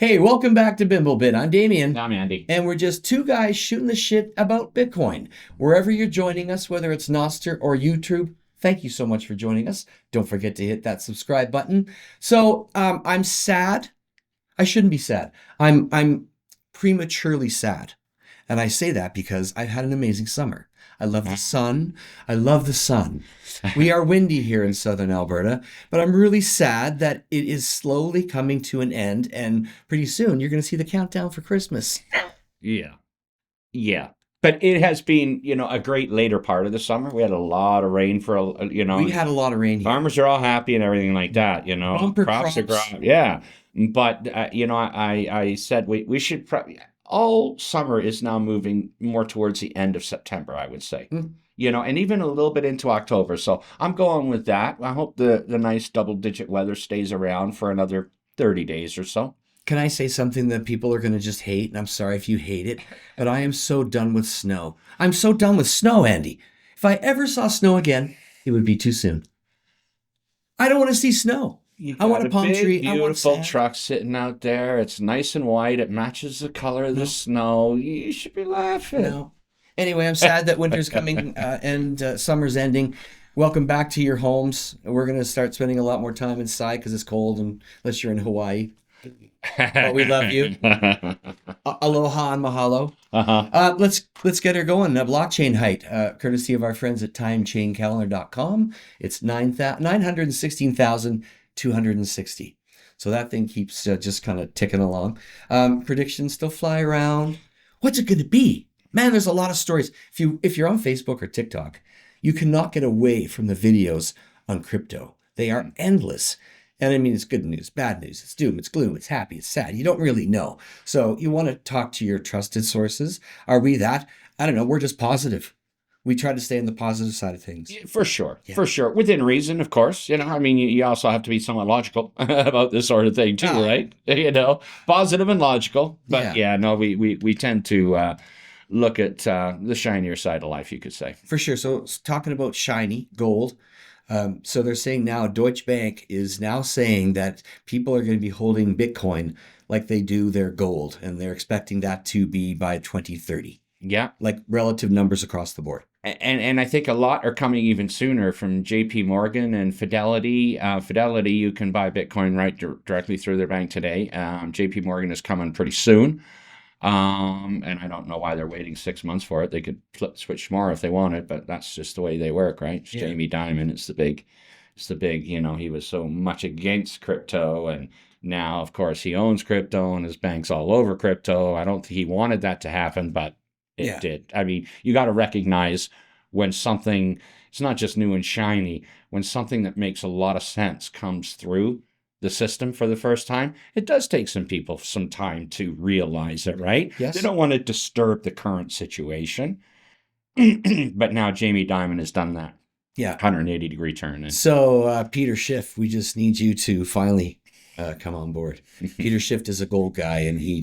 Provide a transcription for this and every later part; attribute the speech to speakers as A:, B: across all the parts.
A: Hey, welcome back to Bimblebit. I'm Damien.
B: I'm Andy.
A: And we're just two guys shooting the shit about Bitcoin. Wherever you're joining us, whether it's Nostr or YouTube, thank you so much for joining us. Don't forget to hit that subscribe button. So I'm sad. I shouldn't be sad. I'm prematurely sad. And I say that because I've had an amazing summer. I love the sun. I love the sun. We are windy here in southern Alberta, but I'm really sad that it is slowly coming to an end, and pretty soon you're going to see the countdown for Christmas.
B: Yeah. But it has been, a great later part of the summer. We had a lot of rain
A: We had a lot of rain here.
B: Farmers are all happy and everything like that,
A: Bumper crops.
B: are growing. Yeah. But, I said we should probably, all summer is now moving more towards the end of September, I would say. And even a little bit into October. So I'm going with that. I hope the nice double-digit weather stays around for another 30 days or so.
A: Can I say something that people are going to just hate? And I'm sorry if you hate it, but I am so done with snow. I'm so done with snow, Andy. If I ever saw snow again, it would be too soon. I don't want to see snow. I want a palm tree.
B: Beautiful truck sitting out there. It's nice and white. It matches the color of the snow. You should be laughing.
A: No. Anyway, I'm sad that winter's coming and summer's ending. Welcome back to your homes. We're going to start spending a lot more time inside because it's cold, unless you're in Hawaii. But we love you. Aloha and mahalo. Let's get her going. Blockchain height, courtesy of our friends at timechain-calendar.com. It's 916,260. So that thing keeps just kind of ticking along. Predictions still fly around. What's it going to be? Man, there's a lot of stories. If you're on Facebook or TikTok, you cannot get away from the videos on crypto. They are endless. And I mean, it's good news, bad news, it's doom, it's gloom, it's happy, it's sad. You don't really know. So you want to talk to your trusted sources. Are we that? I don't know. We're just positive. We try to stay on the positive side of things.
B: For sure. Within reason, of course. I mean, you also have to be somewhat logical about this sort of thing too, right? Positive and logical. But we tend to look at the shinier side of life, you could say.
A: For sure. So talking about shiny gold. So they're saying now Deutsche Bank is now saying that people are going to be holding Bitcoin like they do their gold. And they're expecting that to be by 2030.
B: Yeah.
A: Like relative numbers across the board.
B: And I think a lot are coming even sooner from JP Morgan and Fidelity. Fidelity, you can buy Bitcoin right directly through their bank today. JP Morgan is coming pretty soon. And I don't know why they're waiting 6 months for it. They could switch tomorrow if they wanted, but that's just the way they work, right? It's Jamie Dimon. It's the big, he was so much against crypto, and now, of course, he owns crypto and his bank's all over crypto. I don't think he wanted that to happen, but it did. I mean, you got to recognize when something, it's not just new and shiny, when something that makes a lot of sense comes through the system for the first time, it does take some people some time to realize it, right?
A: Yes.
B: They don't want to disturb the current situation. But now Jamie Dimon has done that.
A: Yeah.
B: 180-degree turn.
A: So, Peter Schiff, we just need you to finally come on board. Peter Schiff is a gold guy, and he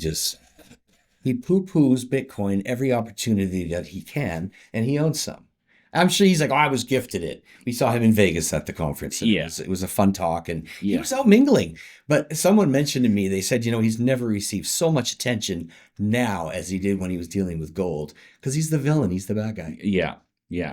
A: poo-poos Bitcoin every opportunity that he can, and he owns some. I'm sure he's like, I was gifted it. We saw him in Vegas at the conference. It was a fun talk, and he was out mingling. But someone mentioned to me, they said, he's never received so much attention now as he did when he was dealing with gold, because he's the villain. He's the bad guy.
B: Yeah.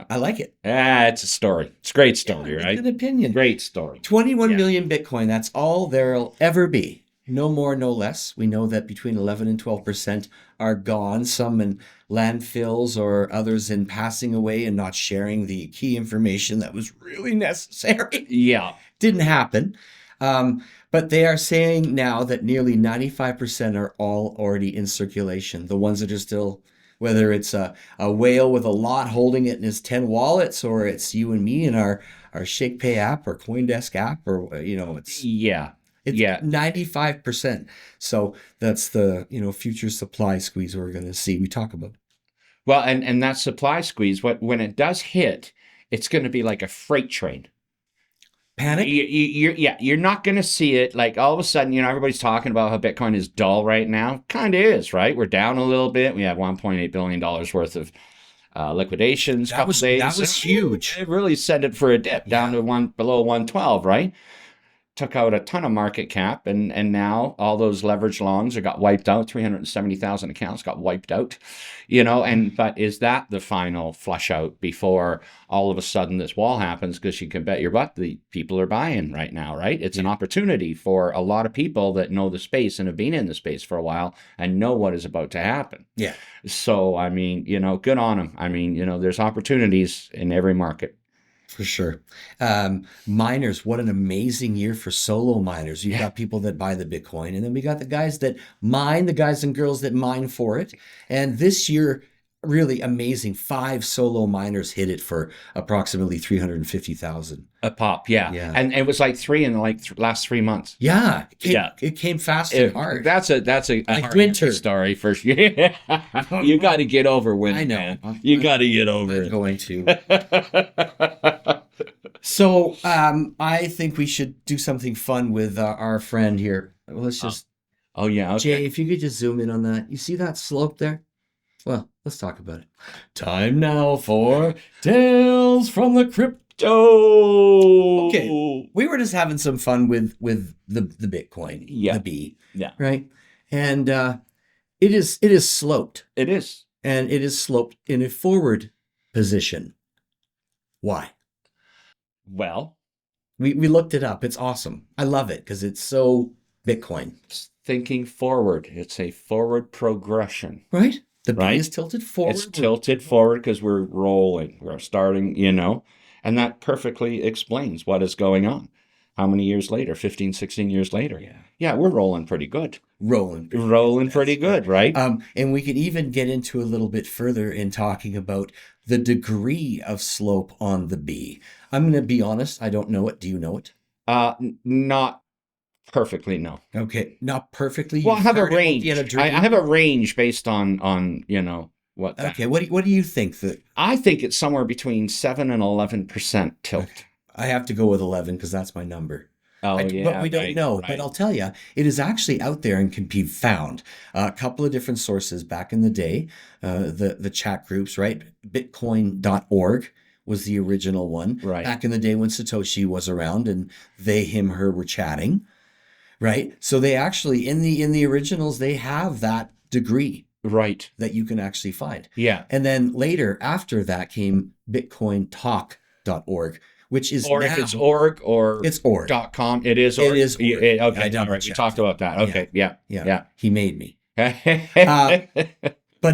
A: I like it.
B: It's a story. It's a great story, right?
A: It's an opinion.
B: Great story.
A: 21 million Bitcoin. That's all there'll ever be. No more, no less. We know that between 11 and 12% are gone, some in landfills or others in passing away and not sharing the key information that was really necessary.
B: Yeah.
A: Didn't happen. But they are saying now that nearly 95% are all already in circulation. The ones that are still, whether it's a whale with a lot holding it in his 10 wallets, or it's you and me in our ShakePay app or CoinDesk app, or, it's...
B: Yeah.
A: It's 95%. So that's the, future supply squeeze we're going to see. We talk about.
B: Well, and that supply squeeze, when it does hit, it's going to be like a freight train.
A: Panic?
B: You're not going to see it like all of a sudden, everybody's talking about how Bitcoin is dull right now. Kind of is, right? We're down a little bit. We have $1.8 billion worth of liquidations.
A: That was huge.
B: It really sent it for a dip down to below 112, right? took out a ton of market cap, and now all those leveraged longs are got wiped out. 370,000 accounts got wiped out, but is that the final flush out before all of a sudden this wall happens? Because you can bet your butt the people are buying right now, right? It's an opportunity for a lot of people that know the space and have been in the space for a while and know what is about to happen.
A: Yeah.
B: So, I mean, good on them. I mean, there's opportunities in every market.
A: For sure. Miners, what an amazing year for solo miners. You've got people that buy the Bitcoin, and then we got the guys that mine, the guys and girls that mine for it. And this year, really amazing. 5 solo miners hit it for approximately 350,000
B: a pop. Yeah. And it was like 3 in the last 3 months.
A: Yeah. It came fast and hard.
B: That's a
A: like
B: hard
A: winter
B: story for sure. You got to get over winter.
A: I know.
B: Man. You got to get over it.
A: Going to. So I think we should do something fun with our friend here. Let's just.
B: Oh yeah. Okay.
A: Jay, if you could just zoom in on that. You see that slope there? Well, let's talk about it. Time now for Tales from the Crypto. Okay, we were just having some fun with the Bitcoin, the B, right? And it is sloped.
B: It is,
A: and it is sloped in a forward position. Why?
B: Well,
A: we looked it up. It's awesome. I love it because it's so Bitcoin.
B: It's thinking forward. It's a forward progression,
A: right? The B is tilted forward.
B: It's tilted forward because we're rolling. We're starting, and that perfectly explains what is going on. How many years later? 15, 16 years later. Yeah, we're rolling pretty good. Rolling pretty good, right?
A: And we could even get into a little bit further in talking about the degree of slope on the B. I'm going to be honest. I don't know it. Do you know it?
B: Not perfectly, no.
A: Okay, not perfectly.
B: Well, I have a range. I have a range based on what.
A: Okay, what do you think that?
B: I think it's somewhere between 7 and 11% tilt.
A: Okay. I have to go with 11 because that's my number.
B: Oh,
A: But we don't know. Right. But I'll tell you, it is actually out there and can be found. A couple of different sources back in the day, the chat groups, right? Bitcoin.org was the original one.
B: Right.
A: Back in the day when Satoshi was around and they, him, her were chatting. Right. So they actually in the originals, they have that degree.
B: Right.
A: That you can actually find.
B: Yeah.
A: And then later after that came bitcointalk.org, which is
B: or
A: now,
B: if it's org or
A: it's org.
B: .com, it is org.
A: It is org.
B: Okay. All right. We talked about that. Okay. Yeah.
A: He made me. But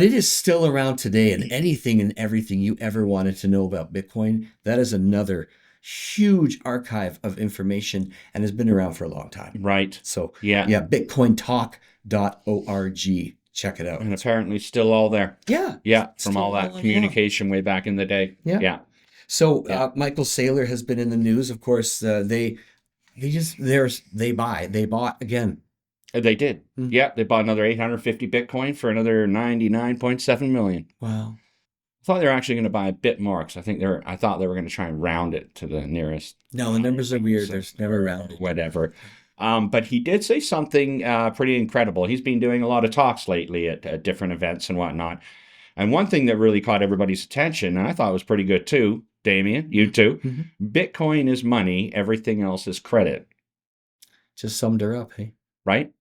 A: it is still around today, and anything and everything you ever wanted to know about Bitcoin, that is another huge archive of information and has been around for a long time.
B: Right.
A: So bitcointalk.org. Check it out.
B: And apparently still all there.
A: Yeah.
B: Yeah. From all that communication way back in the day. Yeah.
A: So Michael Saylor has been in the news. Of course, they bought again.
B: They did. Mm-hmm. Yeah. They bought another 850 Bitcoin for another 99.7 million.
A: Wow.
B: I thought they were actually going to buy a bit more because I thought they were going to try and round it to the nearest.
A: No, the numbers are weird. There's never rounded.
B: Whatever. But he did say something pretty incredible. He's been doing a lot of talks lately at different events and whatnot. And one thing that really caught everybody's attention, and I thought was pretty good too, Damien, you too, Bitcoin is money, everything else is credit.
A: Just summed her up, hey?
B: Right?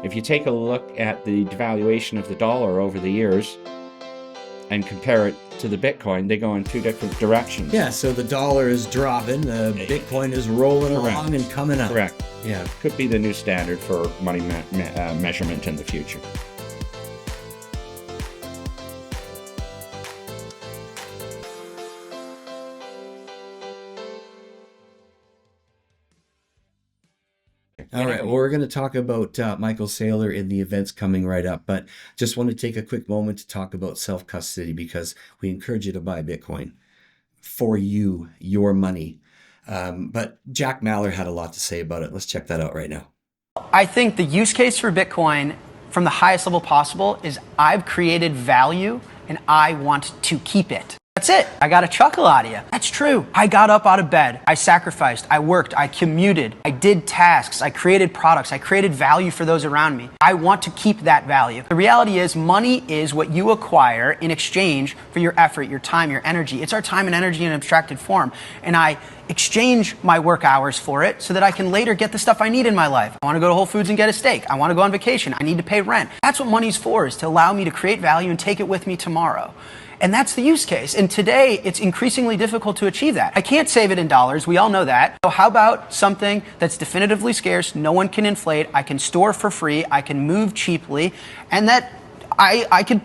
B: If you take a look at the devaluation of the dollar over the years and compare it to the Bitcoin, they go in two different directions.
A: Yeah, so the dollar is dropping, the Bitcoin is rolling along and coming up.
B: Correct.
A: Yeah.
B: Could be the new standard for money measurement in the future.
A: All right, well, we're going to talk about Michael Saylor in the events coming right up, but just want to take a quick moment to talk about self-custody because we encourage you to buy Bitcoin for you, your money. But Jack Mallard had a lot to say about it. Let's check that out right now.
C: I think the use case for Bitcoin from the highest level possible is I've created value and I want to keep it. That's it. I got a chuckle out of you. That's true. I got up out of bed. I sacrificed. I worked. I commuted. I did tasks. I created products. I created value for those around me. I want to keep that value. The reality is money is what you acquire in exchange for your effort, your time, your energy. It's our time and energy in abstracted form. And I exchange my work hours for it so that I can later get the stuff I need in my life. I want to go to Whole Foods and get a steak. I want to go on vacation. I need to pay rent. That's what money's for, is to allow me to create value and take it with me tomorrow. And that's the use case. And today, it's increasingly difficult to achieve that. I can't save it in dollars. We all know that. So how about something that's definitively scarce, no one can inflate, I can store for free, I can move cheaply, and that I can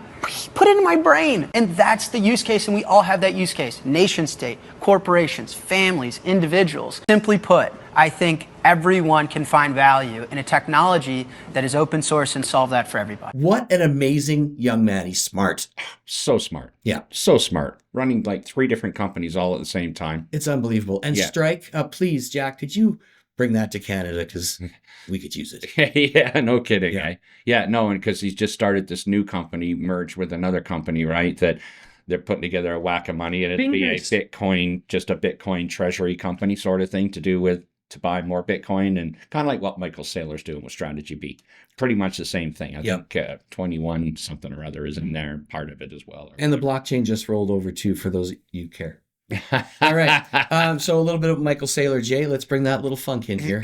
C: put it in my brain. And that's the use case, and we all have that use case. Nation state, corporations, families, individuals. Simply put, I think everyone can find value in a technology that is open source and solve that for everybody.
A: What an amazing young man. He's smart.
B: So smart.
A: Yeah.
B: So smart. Running like 3 different companies all at the same time.
A: It's unbelievable. And
B: Yeah.
A: Strike, please, Jack, could you bring that to Canada? Because we could use it.
B: Yeah, no kidding.
A: Yeah.
B: Yeah, no, and because he's just started this new company, merged with another company, right? That they're putting together a whack of money, and it'd be a Bitcoin, just a Bitcoin treasury company sort of thing to buy more Bitcoin, and kind of like what Michael Saylor's doing with Strategy B. Pretty much the same thing. I think 21 something or other is in there, part of it as well.
A: And the blockchain just rolled over too, for those you care. All right. So a little bit of Michael Saylor, Jay. Let's bring that little funk in here.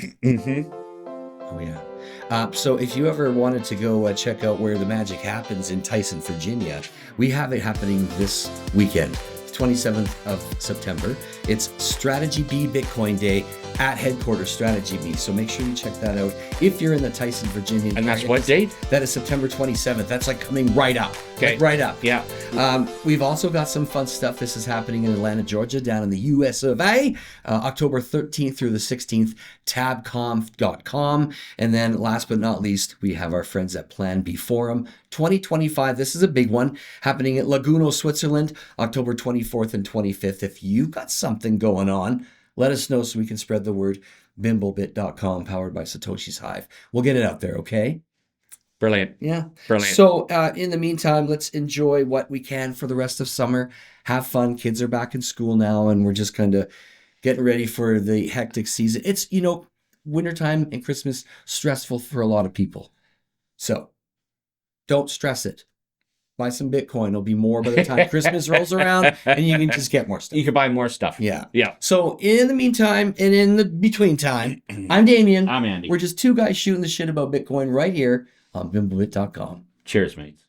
A: Oh, yeah. So if you ever wanted to go check out where the magic happens in Tyson, Virginia, we have it happening this weekend, 27th of September. It's Strategy B Bitcoin Day at headquarters Strategy B. So make sure you check that out if you're in the Tyson, Virginia.
B: And that's what date?
A: That is September 27th. That's like coming right up.
B: Okay.
A: Like right up.
B: Yeah.
A: We've also got some fun stuff. This is happening in Atlanta, Georgia, down in the US of A, October 13th through the 16th, tabconf.com. And then last but not least, we have our friends at Plan B Forum 2025. This is a big one happening at Lugano, Switzerland, October 24th and 25th. If you've got something going on, let us know so we can spread the word. Bimblebit.com, powered by Satoshi's Hive. We'll get it out there, okay?
B: Brilliant.
A: Yeah.
B: Brilliant.
A: So in the meantime, let's enjoy what we can for the rest of summer. Have fun. Kids are back in school now, and we're just kind of getting ready for the hectic season. It's, wintertime and Christmas, stressful for a lot of people. So don't stress it. Buy some Bitcoin. It'll be more by the time Christmas rolls around, and you can just get more stuff.
B: You can buy more stuff.
A: Yeah.
B: Yeah.
A: So in the meantime, and in the between time, I'm Damien.
B: I'm Andy.
A: We're just 2 guys shooting the shit about Bitcoin right here on Bimblebit.com.
B: Cheers, mates.